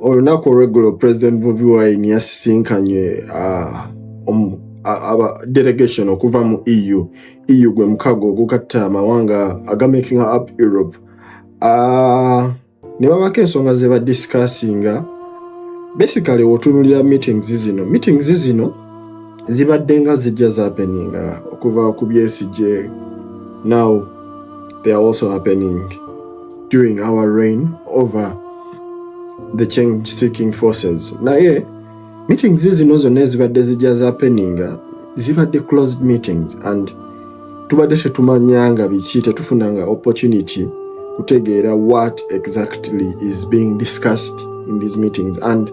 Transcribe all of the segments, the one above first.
olunaku olweggulo President Bobi Wine yasisinkanye delegation okuva mu EU gwe mukago ogukatta amawanga agamaking up Europe. Ne babako ensonga ze badiscussinga. Basically otunulira meetings zino zibadde nga zijja happeninga okuva ku BSJ. Now they are also happening during our reign over the change seeking forces. Naye meetings zino zonna zibadde zijja happeninga zibadde closed meetings, and tubadde tetumanyanga biki, tetufunanga opportunity kutegeera what exactly is being discussed in these meetings. And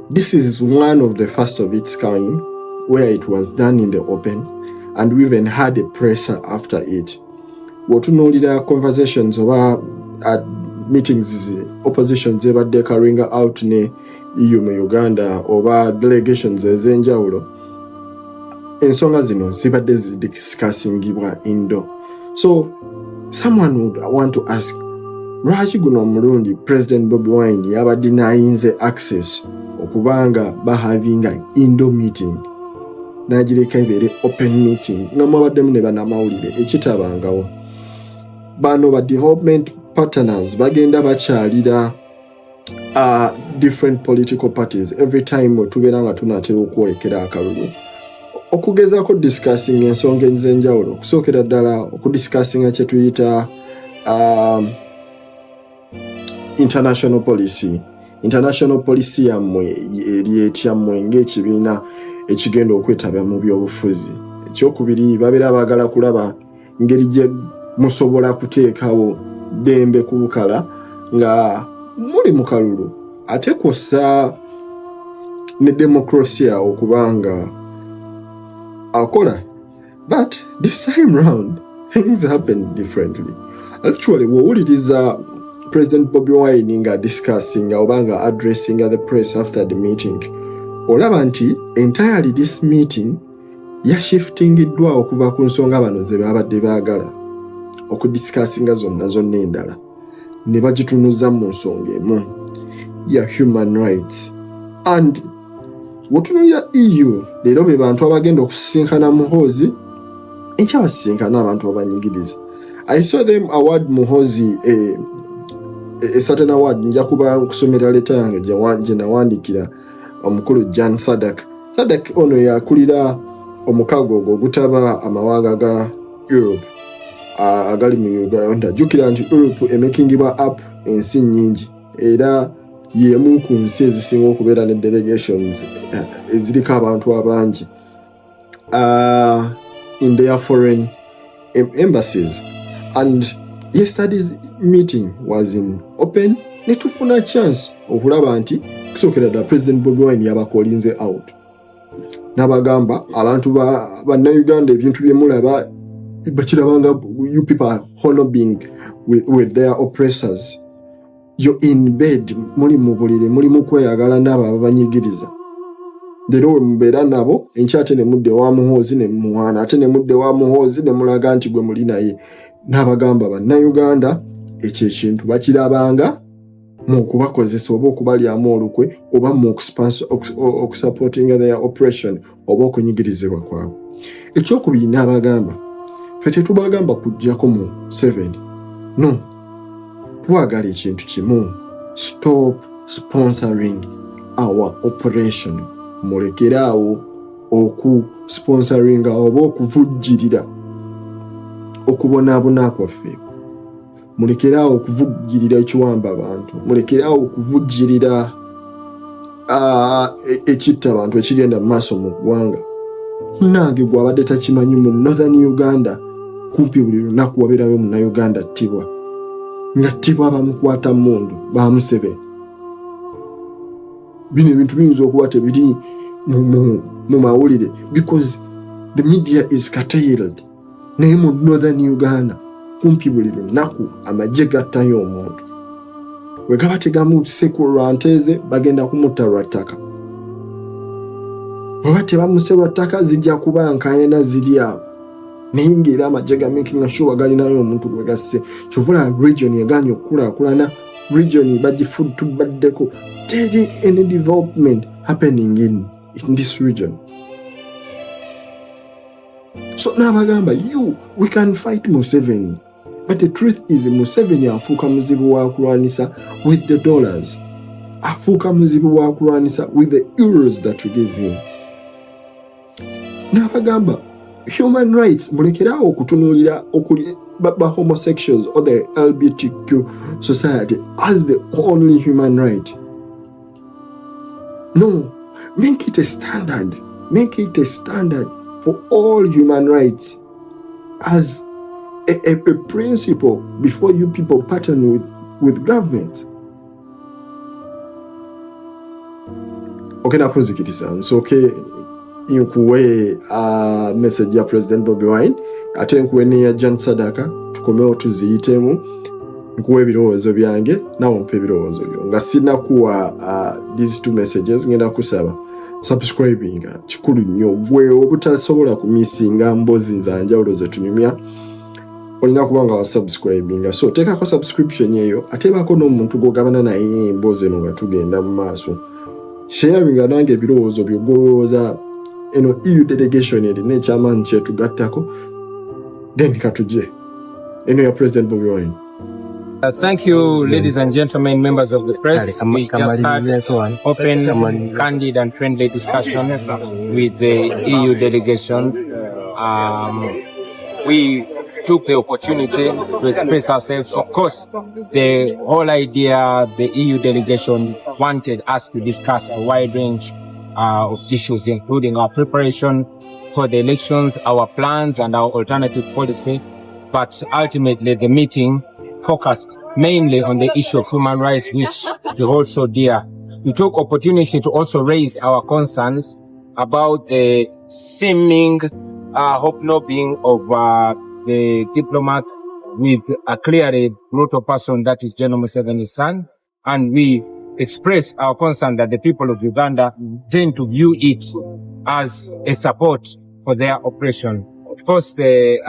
this is one of the first of its kind where it was done in the open, and we even had a presser after it. Wotunuulira conversations oba at meetings oppositions ebadde carrying out ne EU mu Uganda oba delegations ez'enjawulo, ensonga zino zibadde zidiscussingibwa indo. So someone would want to ask, lwaki guno omulundi President Bobi Wine yaba denyinze access okubanga bahavinga indo meeting n'agireka ibeere open meeting nga mwabaddemu ne bannamawulire ekitabangawo? Bano ba development partners bagenda bakyalira different political parties every time tubeera nga tunatera okwolekera akalulu okugezaako discussing ensonga ez'enjawulo, okusookera ddala okudiscussinga kye tuyita international policy yammwe eri etyammwe ng'ekibiina ekigenda okwetaba mu byobufuzi. Ekyokubiri, babeera baagala kulaba ngeri gye musobola kuteekawo dembe ku bukala nga muli mu kalulu ate kw'ossa ne demokrasiya okubanga akola. But this time round things happen differently. Actually, wowuliriza President Bobi Wine nga discussing oba nga addressing the press after the meeting, olaba nti entirely this meeting yashiftingiddwa okuva ku nsonga bano ze babadde baagala okudiscussinga zonna endala ne bagitunuza mu nsonga emu ya human rights. And wotunulira EU leero be bantu abagenda okusisinkana Muhoozi, enkya basisinkana abantu abanyigiriza. I saw them award Muhoozi a certain award. Nja kuba nkusomera leta yange gye nawandikira omukulu Jan Sadak ono yakulira omukago ogwo ogutaba amawanga ga Europe agali mu Uganda. Jjukira nti Europe emakingibwa up ensi nnyingi era yemu ku nsi ezisinga okubeera ne delegations eziriko abantu abangi in their foreign embassies. And yesterday's meeting was in open. Netufuna chance okulaba nti kusookera ddala President Bobi Wine yabakolinze out n'abagamba abantu bannayuganda ebintu bye mulaba bakirabanga, you people are honoring with their oppressors. You're in bed, muli mu buliri, muli mu kweyagala n'abo ababanyigiriza. Leero mubeera nabo, enkya ate ne mudde wa Muhoozi ne mumuwaana, ate ne mudde wa Muhoozi ne mulaga nti gwe muli naye. N'abagamba bannayuganda ekyo ekintu bakirabanga mu kubakozesa oba okubalyamu olukwe oba mu okusupporting their oppression oba okunyigirizibwa kwabwe. Ekyokubiri n'abagamba, ffe tetubagamba kujjako mu 7. No. Twagala ekintu kimu, stop sponsoring our operation. Mulekeraawo okusponsoringa oba okuvujjirira okubonaabona kwaffe. Mulekeraawo okuvujjirira ekiwamba abantu. Mulekeraawo okuvujjirira ekitta abantu ekigenda mu maaso mu ggwanga. Nange gwabadde takimanyi mu Northern Uganda kumpi buli lunaku wabeerayo munnayuganda attibwa. Nga ttibwa bamukwata mundu bamusebe. Bino ebintu biyinza okuba tebiri mu mawulire because the media is curtailed. Naye mu Northern Uganda kumpi buli lunaku amagye gattayo omuntu. We gaba tegamuse ku lwanteze bagenda kumutta lwattaka. Oba tebamuse lwattaka zijja kuba nkaayana ziri awo. Naye ng'era amagye ga making sure galinayo omuntu gwe gasse. Kyovula region yeganye okukulaakulana region bagifutubaddeko teri any development happening in this region. So nabagamba we can fight Museveni, but the truth is Museveni afuuka muzibu wa kulwanisa with the dollars, afuuka muzibu wa kulwanisa with the euros that we give him. Nabagamba human rights mulekerawo okutunuulira ba homosexuals or the LGBTQ society as the only human right. No, make it a standard. Make it a standard for all human rights as a principle before you people partner with government. Okay, nakunzikiriza nsoke inkuwe message ya President Bobi Wine ate nkuwe ne ya Jan Sadaka tukomeo tuziyitemu nkuwe ebirowoozo byange nawe mpe ebirowoozo byo nga sinakuwa these two messages ngenda kusaba subscribing kikulu nnyo gwe obutasobola kumisinga mbozi nzanjawulo zetunyumya olina kubanga wa subscribing so teekako subscription eyo ate baako n'omuntu gw'ogabana naye emboozi eno nga tugenda mu maaso sharinga nange ebirowoozo byogolowooza eno EU delegation erina ekyamaanyi kyetugattako then katuje eno ya President Bobi Wine. Thank you, ladies and gentlemen, members of the press. We just had open, candid and friendly discussion with the EU delegation. We took the opportunity to express ourselves. Of course, the whole idea, the EU delegation wanted us to discuss a wide range of issues, including our preparation for the elections, our plans and our alternative policy. But ultimately, the meeting focused mainly on the issue of human rights, which we hold so dear. We took opportunity to also raise our concerns about the seeming hobnobbing of the diplomats with a clearly brutal person that is General Museveni's son. And we express our concern that the people of Uganda tend to view it as a support for their oppression. Of course, the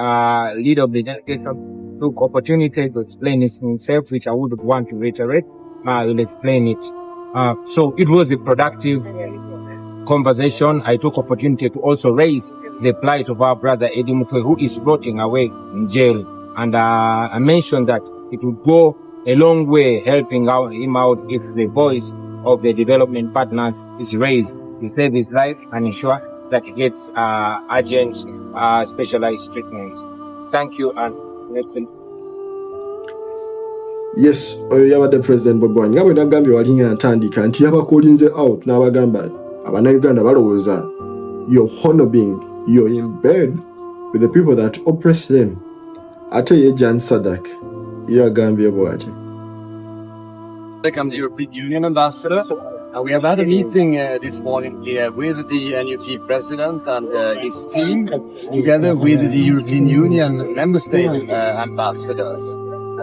leader of the delegation took opportunity to explain this himself, which I wouldn't want to reiterate. I will explain it. So it was a productive conversation. I took opportunity to also raise the plight of our brother Eddie Mutwe, who is rotting away in jail. And I mentioned that it would go a long way helping him out if the voice of the development partners is raised to save his life and ensure that he gets urgent, specialized treatment. Thank you and excellence. Yes, yabadde President Bobi Wine nga bwe nagambye walinga ntandika nti yabakolinze out n'abagamba Abannayuganda balowooza you're honoring, you're in bed with the people that oppress them. Ate ye Jan Sadak yagambye bw'ati. I'm the European Union ambassador. We have had a meeting this morning here with the NUP president and his team, together with the European Union member states ambassadors.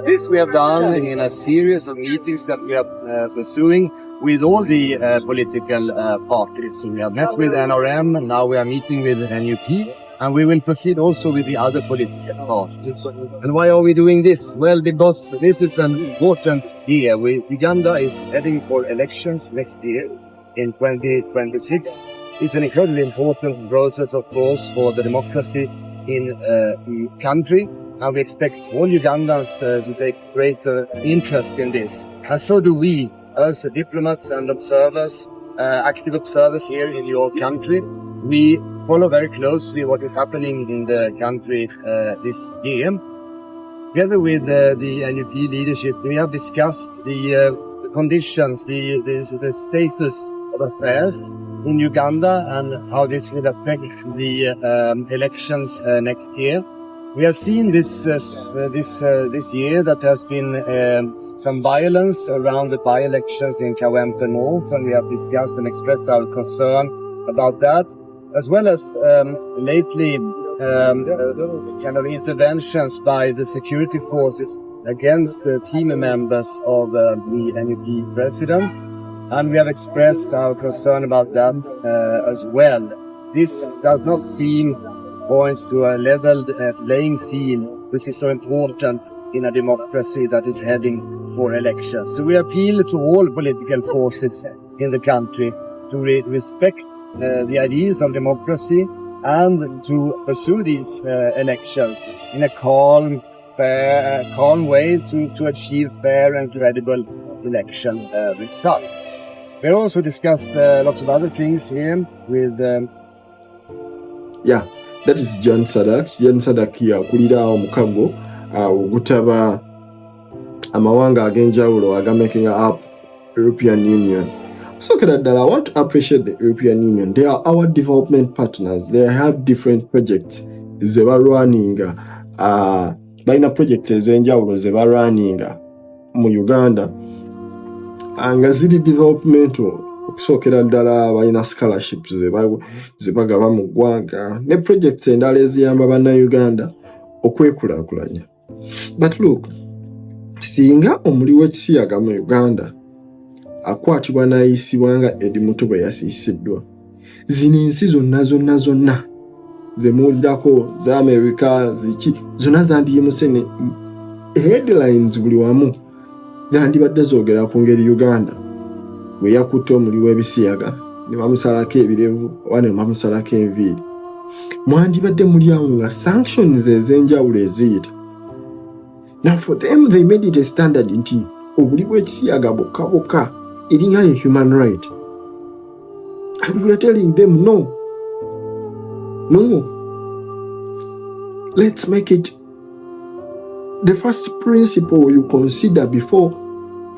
This we have done in a series of meetings that we are pursuing with all the political parties. So we have met with NRM, now we are meeting with NUP, and we will proceed also with the other political parties. And why are we doing this? Well, because this is an important year. Uganda is heading for elections next year in 2026. It's an incredibly important process, of course, for the democracy in the country. And we expect all Ugandans to take greater interest in this. And so do we, as diplomats and observers, active observers here in your country. We follow very closely what is happening in the country this year. Together with the NUP leadership, we have discussed the conditions, the status of affairs in Uganda and how this will affect the elections next year. We have seen this year that has been some violence around the by-elections in Kawempe North, and we have discussed and expressed our concern about that, as well as lately kind of interventions by the security forces against team members of the NUP president, and we have expressed our concern about that as well. This does not seem points to a leveled playing field, which is so important in a democracy that is heading for elections. So we appeal to all political forces in the country to respect the ideas of democracy and to pursue these elections in a calm way to achieve fair and credible election results. We also discussed lots of other things here with... Yeah, that is Jan Sadak. Jan Sadak yakulira omukago ogutaba amawanga ag'enjawulo agamaking up European Union. So I want to appreciate the European Union. They are our development partners. They have different projects. They were running baina projects ez'enjawulo ze running mu Uganda. Nga ziri developmental okusookera ddala balina scholarships ze bagaba mu ggwanga ne projects endala eziyamba bannayuganda okwekulaakulanya. But look, singa omuli w'ekisiyaga mu Uganda akwatibwa n'ayisibwa nga Edi Muto bwe yasiisiddwa, zino ensi zonna ze muwulirako za America ziki zonna zandiyimuse ne headlines buli wamu zandibadde zoogera ku ngeri Uganda bwe yakutte omuli w'ebisiyaga ne bamusalako ebirevu oba ne bamusalako enviiri. Mwandibadde muli awo nga sanctions ez'enjawulo eziyita. Now for them they made it a standard nti obuli bw'ekisiyaga bokka eringa a human right. And we are telling them no. Let's make it the first principle you consider before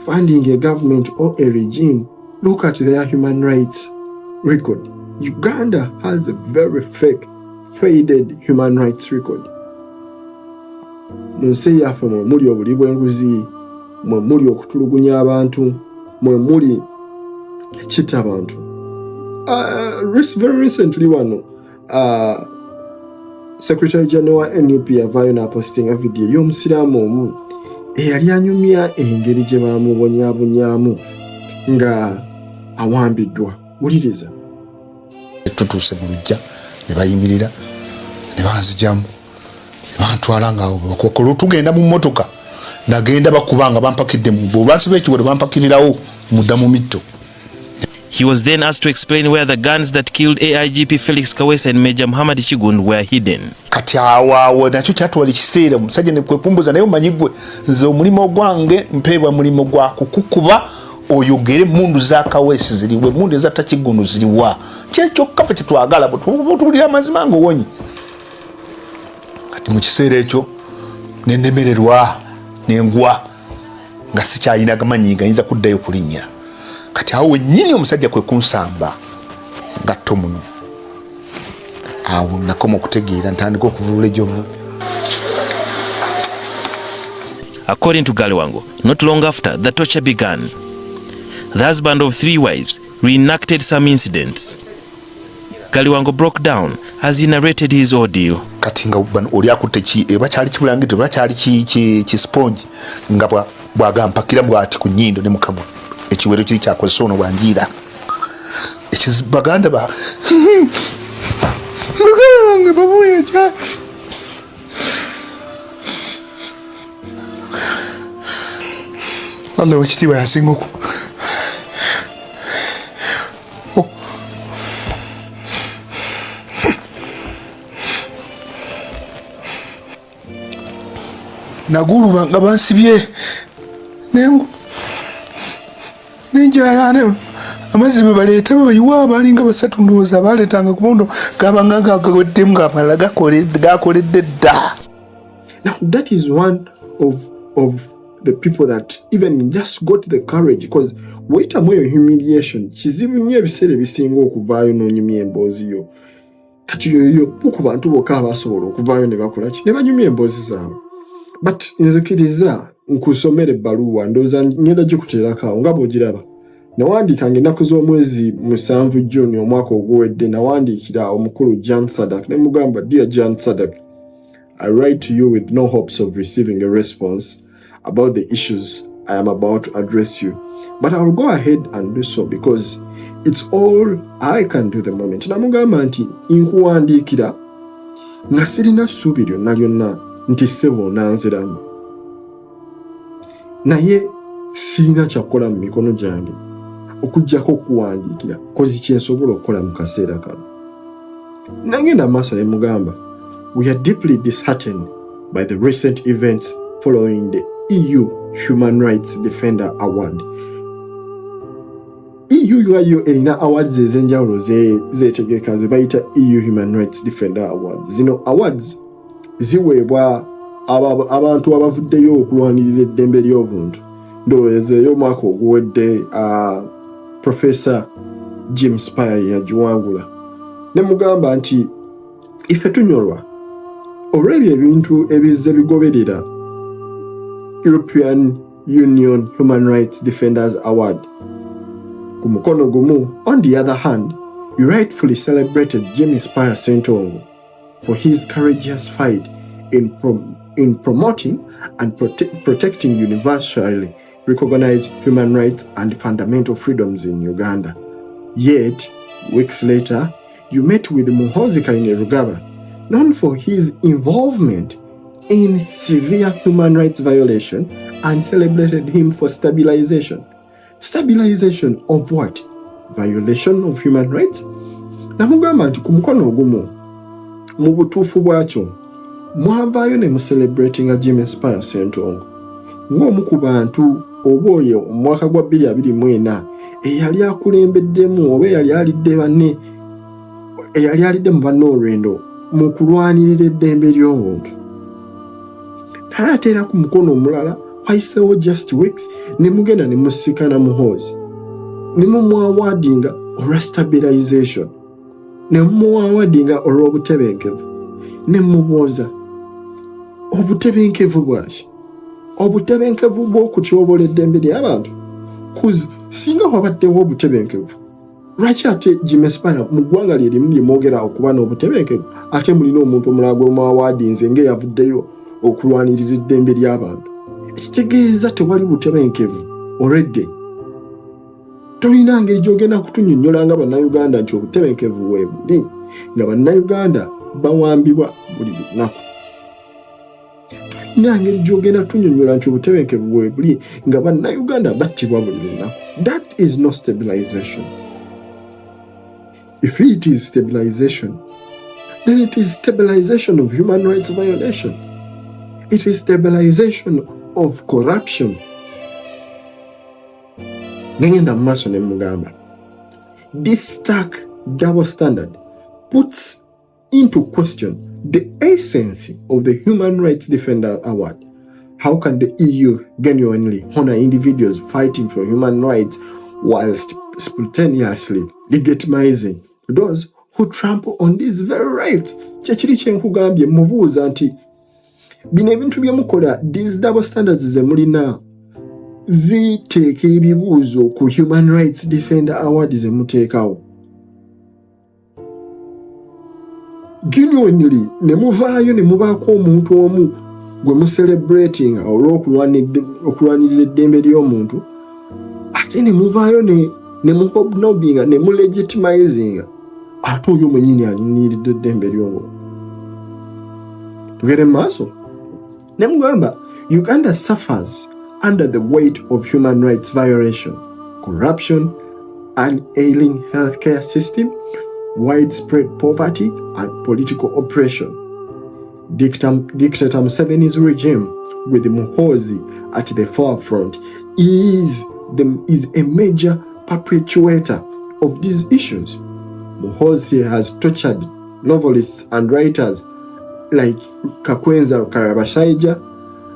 funding a government or a regime. Look at their human rights record. Uganda has a very faded human rights record. Munsi yaffe mwe muli obuli bw'enguzi, mwe muli okutulugunya abantu, mwe muli ekita abantu. Very recently wano Secretary General wa NUP yavaayo n'apostinga video y'omusiraamu omu eyali anyumya engeri gye baamubonyaabonyaamu nga awambiddwa. Wuliriza. Tutuuse mu lujja ne bayimirira ne banzijamu ne bantwala ng'awo bakokolo tugenda mu mmotoka nagenda bakubanga bampakidde mu bbo lwansi b'ekiwero bampakirirawo mudda mu mitto. He was then asked to explain where the guns that killed AIGP Felix Kawesa and Major Muhammad Chigund were hidden. Kati awo nakyo kyatwala ekiseera omusajja ne kwepumbuza naye omanyi gwe nze omulimo gwange mpeebwa mulimo gwa kukukuba oyogere mundu za Kawesa ziriwe mundu ezatta Chigund ziriwa kyekyo ffe kyetwagala butulira amazima ng'owonyi. Kati mu kiseera ekyo nenemererwa nengwa nga sikyalina gamanyi gayinza kuddayo kulinnya. Kati awo wennyini omusajja kwe kunsamba ngatto muno. Awo nakoma okutegeera ntandika okuvulula ejovu. According to Galiwango, not long after the torture began, the husband of 3 wives reenacted some incidents. Galiwango broke down as he narrated his ordeal. Kati nga oli akutte eba kyali kibulangito eba kyali ki sponge nga bwagampakira bwati ku nnyindo ne mukamwa ekiwero kiri kyakozesa ono bwanjiira ekizibaganda ba mugange babuye kya Allah wekitiibwa yasinga oku naguluba nga bansibye nenjayane amazzi bwe baleeta bayiwa abalinga basatu ndowooza baleetanga ku mundo gabanga gaweddemu ng'amalala gakoledde dda. Now that is one of the people that even just got the courage, because wayitamu eyo humiliation kizibu nnyo ebiseera ebisinga okuvaayo n'onyumya emboozi yo. Kati yoyo ku bantu bokka abasobola okuvaayo ne bakola ki ne banyumya emboozi zaabwe. But nzikiriza nkusomera ebbaluwa ndowooza ngenda gikuteerako nga bw'ogiraba. Nawandiikanga ennaku z'omwezi 7 June omwaka oguwedde nawandiikira omukulu Jan Sadak ne mugamba, Dear Jan Sadak, I write to you with no hopes of receiving a response about the issues I am about to address you. But I'll go ahead and do so because it's all I can do the moment. Namugamba nti nkuwandiikira nga sirina ssuubi lyonna nti ssebo nanziramu. naye sirina kyakukola mu mikono gyange okuggyako okuwandiikira kozi kyensobola okukola mu kaseera kano. Nagenda maaso ne mugamba, we are deeply disheartened by the recent events following the EU Human Rights Defender Award. EU yayo erina awards ez'enjawulo zeetegeka ze bayita EU Human Rights Defender Award. Zino awards ziweebwa abantu abavuddeyo okulwanirira eddembe ly'obuntu. Ndowooza ey'omwaka oguwedde Professor Jim Spire yagiwangula. Ne mugamba nti ife tunyolwa olw'ebyo ebintu ebizze bigoberera European Union Human Rights Defenders Award. Ku mukono gumu, on the other hand, you rightfully celebrated Jimmy Spire Sentongo for his courageous fight in promoting and protecting universally recognized human rights and fundamental freedoms in Uganda. Yet, weeks later, you met with Muhoozi Kainerugaba, known for his involvement in severe human rights violation, and celebrated him for stabilization. Stabilization of what? Violation of human rights? Namugamba nti ku mukono ogumu mu butuufu bwakyo mwavaayo ne mucelebratinga Jimmy Spire Sentongo ng'omu ku bantu oba oyo mu mwaka gwa 2024 eyali akulembeddemu oba eyali alidde mu bannoolwendo mu kulwanirira eddembe ly'obuntu. Naye ate era ku mukono omulala wayiseewo just weeks ne mugenda ne musikana Muhoozi ne mumuwawadinga olwa stabilization, ne mumuwawadinga olw'obutebenkevu, ne mubuuza obutebenkevu bwaki? Obutebenkevu bw'okutyobola eddembe ly'abantu? Kuzi singa wabaddewo obutebenkevu, lwaki ate Jimmy Spire mu ggwanga lye limu lye mwogera okuba n'obutebenkevu ate mulina omuntu omulala gwe muwawadinze ng'eyavuddeyo okulwanirira eddembe ly'abantu? Ekitegeeza tewali butebenkevu already. Tolina ngeri gy'ogenda kutunnyonnyola nga bannayuganda nti obutebenkevu weebuli, nga bannayuganda bawambibwa buli lunaku. Tolina ngeri gy'ogenda kutunnyonnyola nti obutebenkevu weebuli, nga bannayuganda battibwa buli lunaku. That is not stabilization. If it is stabilization, then it is stabilization of human rights violation. It is stabilization of corruption. Nengenda maaso ne mugamba, this stark double standard puts into question the essence of the Human Rights Defender Award. How can the EU genuinely honor individuals fighting for human rights whilst spontaneously legitimizing those who trample on these very rights? Kyekiri kyenkugambye mubuuza nti bino ebintu bye mukola, these double standards ze mulina ziteeka ebibuuzo ku Human Rights Defender Award ze muteekawo. Genuinely ne muvaayo ne mubaako omuntu omu gwe mucelebrating olw'okulwanirira eddembe ly'omuntu, ate ne muvaayo ne muhobnobbinga ne mulegitimizinga ate oyo mwennyini aliniridde eddembe ly'omuntu. Tugere maaso ne mugamba, Uganda suffers under the weight of human rights violation, corruption, an ailing healthcare system, widespread poverty, and political oppression. Dictator Museveni's regime, with Muhoozi at the forefront, is a major perpetuator of these issues. Muhoozi has tortured novelists and writers like Kakwenza Karabashaija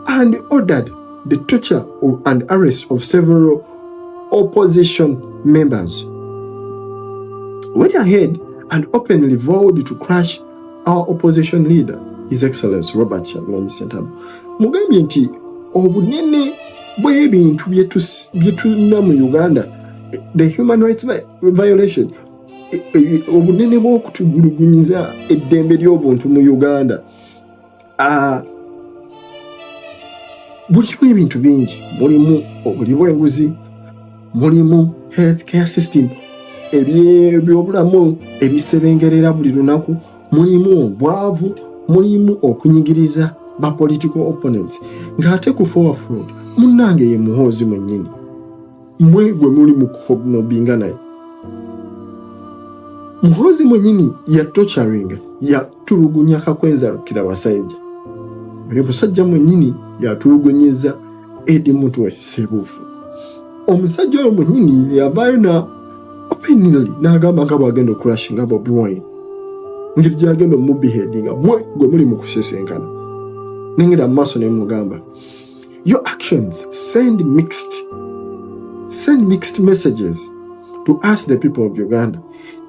and ordered the torture and arrest of several opposition members. Went ahead and openly vowed to crush our opposition leader, His Excellency Robert Kyagulanyi Ssentamu. Mugambye nti obunene bw'ebintu bye tulina mu Uganda, the human rights violation, obunene bw'okutugulugunyiza eddembe ly'obuntu mu Uganda, bulimu ebintu bingi. Mulimu obuli bw'enguzi, mulimu healthcare system, ebyobulamu ebisebengerera buli lunaku, mulimu obwavu, mulimu okunyigiriza ba political opponents. Ng'ate ku forefront Munange ye muhozi mwennyini. Mwe gwe muli mu kuhobnobinga naye. Muhozi mwennyini ya torturing, ya tulugunya Kakwenza Rukira Wasajja. Oyo musajja mwennyini yatulugunyizza Edi Mutwe Sebuufu. Omusajja oyo mwennyini yavaayo na openly n'agamba nga bw'agenda okurashinga Bobi Wine. Ngeri gy'agenda omubeheadinga mwe gwe muli mu kusesenkana. Nengera mu maaso ne mugamba, your actions send mixed messages to us, the people of Uganda.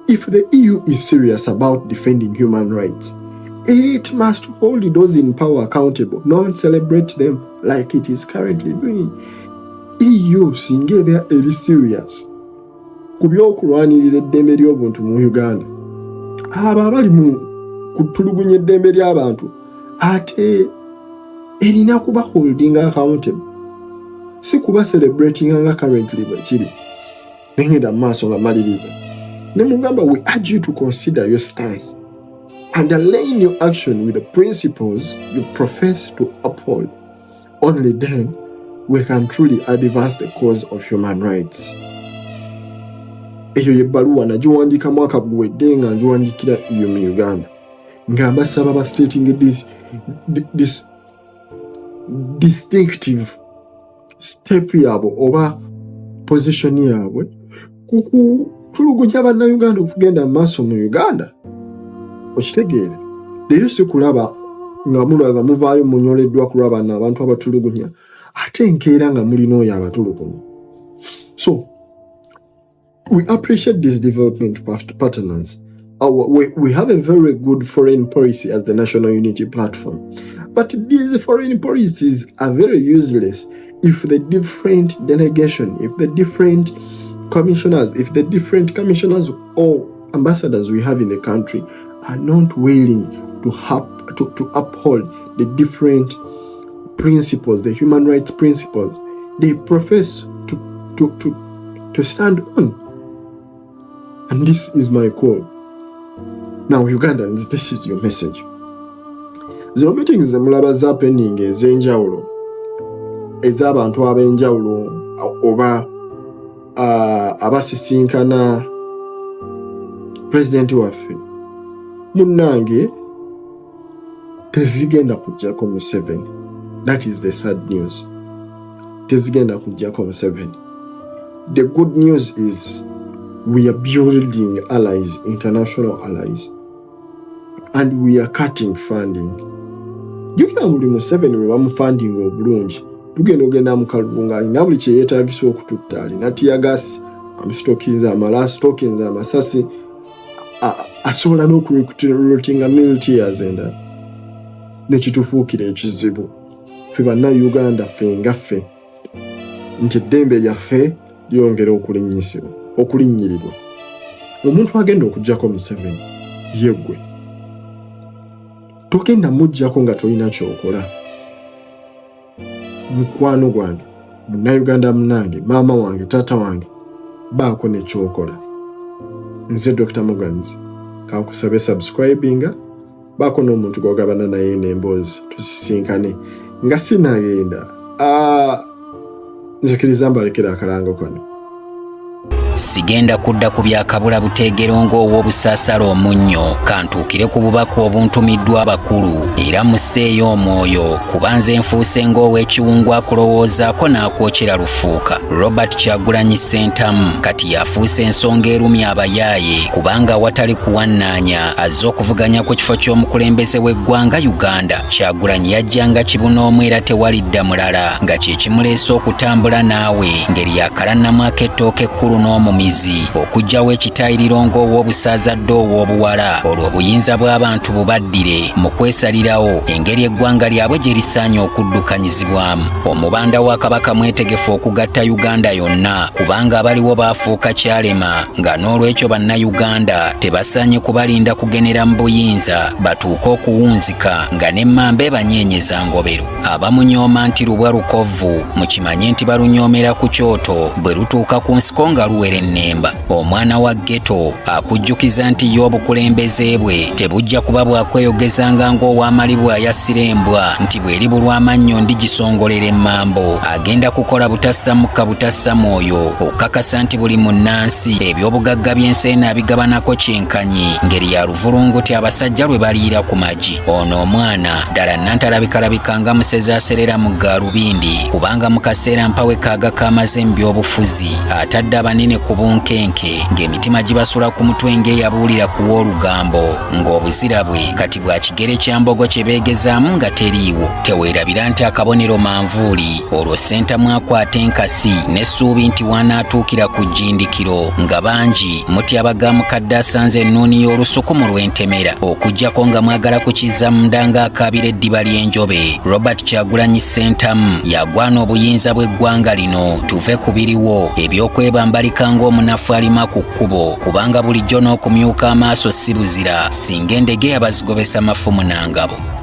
If the EU is serious about defending human rights, it must hold those in power accountable, not celebrate them like it is currently doing. EU singa eba eri serious ku by'okulwanirira eddembe ly'obuntu mu Uganda, abo abali mu kutulugunya eddembe ly'abantu ate erina kuba holding accountable, si kuba celebrating nga currently bwe kiri. Nengenda mu maaso nga maliriza ne mugamba, we urge you to consider your stance and align your action with the principles you profess to uphold. Only then we can truly advance the cause of human rights. Eyo yebbaluwa nagiwandiika mwaka guwedde nga ngiwandiikira iyo mu Uganda nga mbasaba bastating this distinctive step yaabwe oba position yaabwe kukutulugunya bannayuganda okugenda mu maaso mu Uganda. Okitegeere leero si kulaba nga mulaba muvaayo munyoleddwa kulaba n'abantu abatulugunya ate enkeera nga mulina oyo abatulugunya. So we appreciate this development partners. We have a very good foreign policy as the National Unity Platform. But these foreign policies are very useless if the different delegation, if the different commissioners or ambassadors we have in the country are not willing to uphold the different principles, the human rights principles they profess to stand on. And this is my call. Now, Ugandans, this is your message. Zino meetings zemulaba happening ez'enjawulo, ez'abantu ab'enjawulo oba abasisinkana President waffe, munnange tezigenda kujjako Museveni. That is the sad news. Tezigenda kujjako Museveni. The good news is we are building allies, international allies, and we are cutting funding. Jukira buli Museveni we bamufunding obulungi, tugenda mu kalungu alina buli kye yeetaagisa okututta, alina tiyagasi, amustokinza amala, stokinza amasasi, asobola n'okurecruitinga militias endala. Nekitufuukira ekizibu ffe bannayuganda ffe nga ffe nti eddembe lyaffe lyongera okulinnyirirwa. Omuntu agenda okuggyako Museveni yeggwe togenda muggyako nga tolina kyokola. Mukwano gwange, munnayuganda munnange, maama wange, taata wange, baako nekyokola. Nze Dr. Muganzi kakusabe subscribinga, baako n'omuntu gw'ogabana naye n'emboozi tusisinkane nga sinagenda. Nzikiriza mbalekera akalango kano. Sigenda kudda ku byakabula buteegero ng'ow'obusaasala omunnyo, kantuukire ku bubaka obuntumiddwa abakulu era musseeyo omwoyo kuba nze nfuuse ng'ow'ekiwungu akulowoozaako n'akwokera lufuuka. Robert Kyagulanyi Ssentamu kati yafuuse ensonga erumya abayaaye kubanga watali kuwannaanya azze okuvuganya ku kifo ky'omukulembeze w'eggwanga Uganda. Kyagulanyi yajjanga kibunoomu era tewalidda mulala nga kye kimuleese okutambula naawe ngeri yakalannamu ak'ettooke ekkulu n'omumizi okuggyawo ekitayiriro ng'ow'obusaaza dde ow'obuwala olwo obuyinza bw'abantu bubaddire mu kwesalirawo engeri eggwanga lyabwe gye lisaanye okuddukanyizibwamu. Omubanda wa Kabaka mwetegefu okugatta Uganda yonna kubanga abaliwo baafuuka kyalema nga n'olwekyo bannayuganda tebasaanye kubalinda kugenera mu buyinza batuuke okuwunzika nga n'emmamba ebanyeenyeza ngobero. Abamunyooma nti lubwa lukovvu mukimanye nti balunyoomera ku kyoto bwe lutuuka ku nsiko nga luwera okubeera ennemba. Omwana wa ghetto akujjukiza nti y'obukulembeze bwe tebujja kuba bwakweyogezanga ng'owamali bw'ayassira embwa nti bw'eribulwa amannyo ndigisongolera emmambo. Agenda kukola butassa mukka butassa mwoyo okukakasa nti buli munnansi ebyobugagga by'ensi eno abigabanako kyenkanyi ngeri ya luvulunguti abasajja lwe baliira ku magi. Ono omwana ddala nantalabika nga musezi aserera mu gaalubindi kubanga mu kaseera mpawe kaaga kamaze mu by'obufuzi atadde abanene ku bunkenke ng'emitima gibasula ku mutwe ng'eyabuulira ku w'olugambo ng'obuzira bwe kati bwa kigere kya mbogo kye beegezaamu nga teriiwo. Teweerabira nti akabonero manvuuli olwo ssentamu akwata enkasi n'essuubi nti wanaatuukira ku jjindikiro nga bangi mutyabaga mukadde asanze ennuuni y'olusuku mu lw'entemera okuggyako nga mwagala kukiza munda ng'akaabira eddiba ly'enjobe. Robert Kyagulanyi Ssentamu yagwana obuyinza bw'eggwanga lino tuve ku biriwo ebyokwebambalika ng'omunafu alima ku kkubo kubanga bulijjo n'okumyuka amaaso si buzira singa endege abazigobesa mafumu na ngabo.